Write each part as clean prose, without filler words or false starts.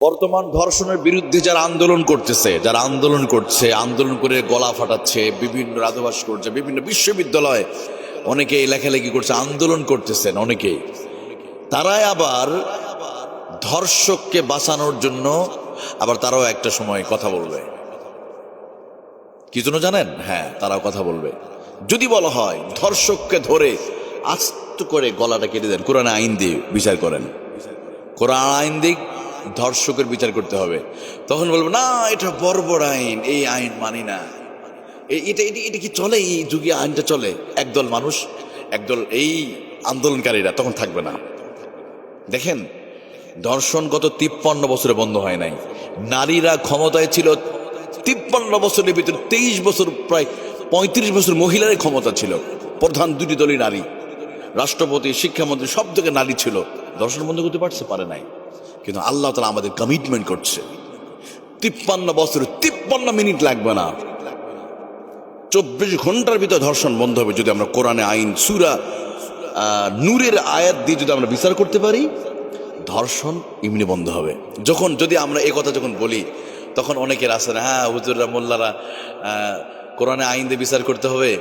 বর্তমান ধর্ষণের বিরুদ্ধে যারা আন্দোলন করতেছে, যারা আন্দোলন করছে, আন্দোলন করে গলা ফাটাচ্ছে, বিভিন্ন রাজবাস করছে, বিভিন্ন বিশ্ববিদ্যালয়ে অনেকে লেখালেখি করছে, আন্দোলন করতেছেন অনেকেই, তারাই আবার ধর্ষককে বাঁচানোর জন্য আবার তারাও একটা সময় কথা বলবে। কি জন্য জানেন? হ্যাঁ, তারাও কথা বলবে। যদি বলা হয় ধর্ষককে ধরে আস্ত করে গলাটা কেটে দেন, কোরআনে আইন দিয়ে বিচার করেন, কোরআন আইন দিক ধর্ষকের বিচার করতে হবে, তখন বলবো না এটা বর্বর আইন, এই আইন মানি না, এটা এটা এটা কি চলে? এই যুগে আইনটা চলে? একদল মানুষ, একদল এই আন্দোলনকারীরা তখন থাকবে না। দেখেন, ধর্ষণ গত 53 বছরে বন্ধ হয় নাই। নারীরা ক্ষমতায় ছিল 53 বছরের ভিতরে 23 বছর, প্রায় 35 বছর মহিলারই ক্ষমতা ছিল। প্রধান দুটি দলই নারী, রাষ্ট্রপতি, শিক্ষামন্ত্রী, সব থেকে নারী ছিল। ধর্ষণ বন্ধ করতে পারছে? পারে নাই। কিন্তু আল্লাহ তাআলা আমাদের কমিটমেন্ট করছে 53 বছর 53 মিনিট লাগবে না, 24 ঘন্টার ভিতরে ধর্ষণ বন্ধ হবে যদি আমরা কোরআনে আইন সূরা নূরের আয়াত দিয়ে যদি আমরা বিচার করতে পারি। ধর্ষণ এমনি বন্ধ হবে। যদি আমরা এই কথা যখন বলি, তখন অনেকের আছে না, হ্যাঁ হুজুররা, মোল্লারা কোরআনে আইন দিয়ে বিচার করতে হবে,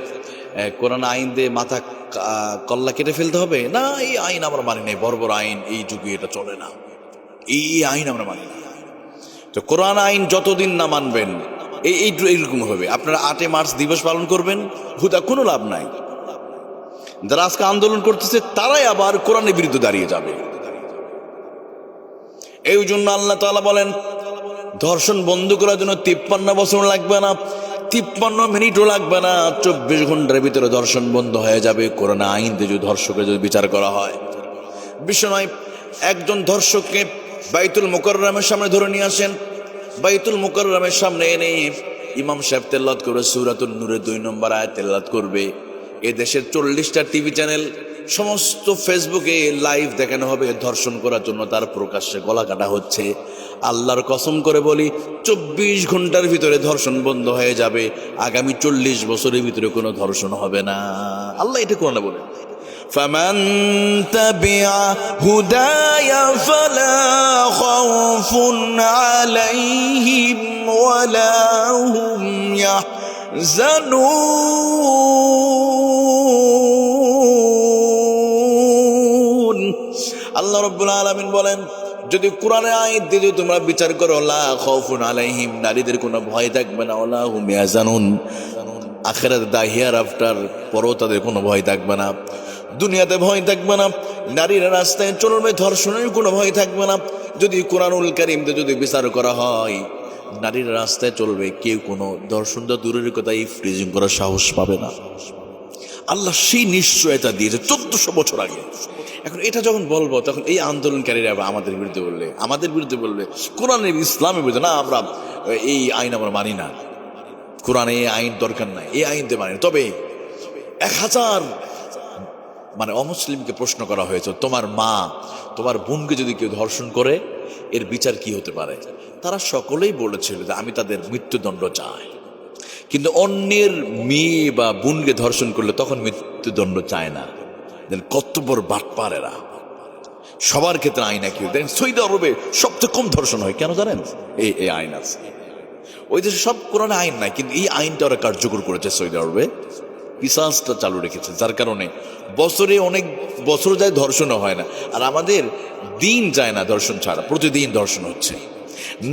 কোরআন আইন দিয়ে মাথা কল্লা কেটে ফেলতে হবে। না, এই আইন আমরা মানি নাই, বর্বর আইন, এই যুগে এটা চলে না, এই আইন আমরা মানি না। তো কোরআন আইন যতদিন না মানবেন এইরকম হবে। আপনারা 8 মার্চ দিবস পালন করবেন, হুদা কোনো লাভ নাই। যারা আজকে আন্দোলন করতেছে তারাই আবার কোরআনের বিরুদ্ধে দাঁড়িয়ে যাবে। এই জন্য আল্লাহ তাআলা বলেন ধর্ষণ বন্ধ করার জন্য 53 বছর লাগবে না, 53 মিনিটও লাগবে না, 24 ঘন্টার ভিতরে ধর্ষণ বন্ধ হয়ে যাবে কোরআন আইন দিয়ে যদি ধর্ষকের যদি বিচার করা হয়। বিশ্বনয় একজন ধর্ষককে বাইতুল মুকাররমের সামনে ধরে নিয়ে আসেন। বাইতুল মুকাররমের সামনে এনে ইমাম সাহেব তেলাওয়াত করে সূরাতুন নূরের 2 নম্বর আয়াত তেলাওয়াত করবে। এ দেশের 40টা টিভি চ্যানেল, সমস্ত ফেসবুকে লাইভ দেখানো হবে ধর্ষণ করার জন্য তার প্রকাশ্যে গলা কাটা হচ্ছে। আল্লাহর কসম করে বলি 24 ঘন্টার ভিতরে ধর্ষণ বন্ধ হয়ে যাবে। আগামী 40 বছরের ভিতরে কোনো ধর্ষণ হবে না। আল্লাহ এটা কোরআনে বলে, فمن تبع هداي فلا خوف عليهم ولا هم يحزنون। আল্লাহ রাব্বুল আলামিন বলেন, যদি কোরআনের আয়াত দিয়ে তোমরা বিচার করো, লা খাউফুন আলাইহিম, নারীদের কোনো ভয় থাকবে না, ওয়ালা হুম ইয়াহজানুন, আখিরাতে দা হিয়ার আফটার পরও তাদের কোনো ভয় থাকবে না, দুনিয়াতে ভয় থাকবে না, নারীরা রাস্তায় চলবে, ধর্ষণের কোনো ভয় থাকবে না। যদি কোরআনুল কারীমে যদি বিচার করা হয়, নারীরা রাস্তায় চলবে, কেউ কোনো ধর্ষণ তো দূরের কথা, এই ফ্রিজিং করার সাহস পাবে না। আল্লাহ সেই নিশ্চয়তা দিয়েছে 1400 বছর আগে। এখন এটা যখন বলবো, তখন এই আন্দোলনকারীরা আমাদের বিরুদ্ধে বলবে কোরআনের ইসলামের বিরুদ্ধে, না আমরা এই আইন আমরা মানি না, কোরআনে এই আইন দরকার নাই, এই আইনতে মানি না। তবে 1000 অমুসলিমকে প্রশ্ন করা হয়েছে, তোমার মা, তোমার বোনকে যদি কেউ ধর্ষণ করে এর বিচার কি হতে পারে? তারা সকলেই বলেছিল যে আমি তাদের মৃত্যুদণ্ড চাই। কিন্তু অন্যের মেয়ে বা বোনকে ধর্ষণ করলে তখন মৃত্যুদণ্ড চায় না। কত বড় বাটপার এরা! সবার ক্ষেত্রে আইন একই। দেখেন সৌদি আরবে সবচেয়ে কম ধর্ষণ হয়, কেন জানেন? এই আইন আছে। ওই দেশে সব কোরআনে আইন নাই, কিন্তু এই আইনটা ওরা কার্যকর করেছে সৌদি আরবে, কিসাসটা চালু রেখেছে, যার কারণে বছরে অনেক বছর যায় ধর্ষণও হয় না। আর আমাদের দিন যায় না ধর্ষণ ছাড়া, প্রতিদিন ধর্ষণ হচ্ছে।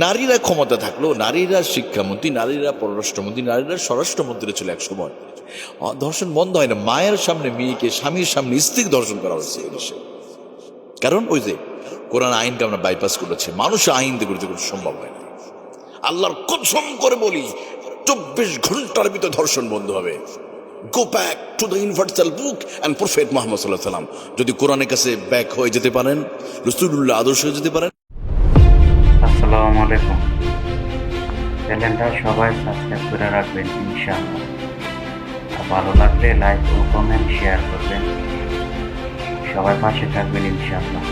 নারীরা ক্ষমতা থাকলো, নারীরা শিক্ষামন্ত্রী, নারীরা পররাষ্ট্রমন্ত্রী, নারীরা স্বরাষ্ট্রমন্ত্রী ছিল এক সময়, ধর্ষণ বন্ধ হয় না। মায়ের সামনে মেয়েকে, স্বামীর সামনে স্ত্রীকে ধর্ষণ করা হচ্ছে এই দেশে। কারণ ওই যে কোরআন আইনকে আমরা বাইপাস করেছি, মানুষ আইন দিয়ে করতে সম্ভব হয় না। আল্লাহর কসম করে বলি 24 ঘন্টার ভিতরে ধর্ষণ বন্ধ হবে। Go back to the universal book and Prophet Muhammad sallallahu alaihi wasallam. যদি কোরআনের কাছে ব্যাক হয়ে যেতে পারেন, রাসূলুল্লাহ আদর্শ হয়ে যেতে পারেন। আসসালামু আলাইকুম। চ্যানেলটা সবাই সাবস্ক্রাইব করে রাখবেন ইনশাআল্লাহ। আর ভালো লাগলে লাইক ও কমেন্ট শেয়ার করবেন। সবাই পাশে থাকবেন ইনশাআল্লাহ।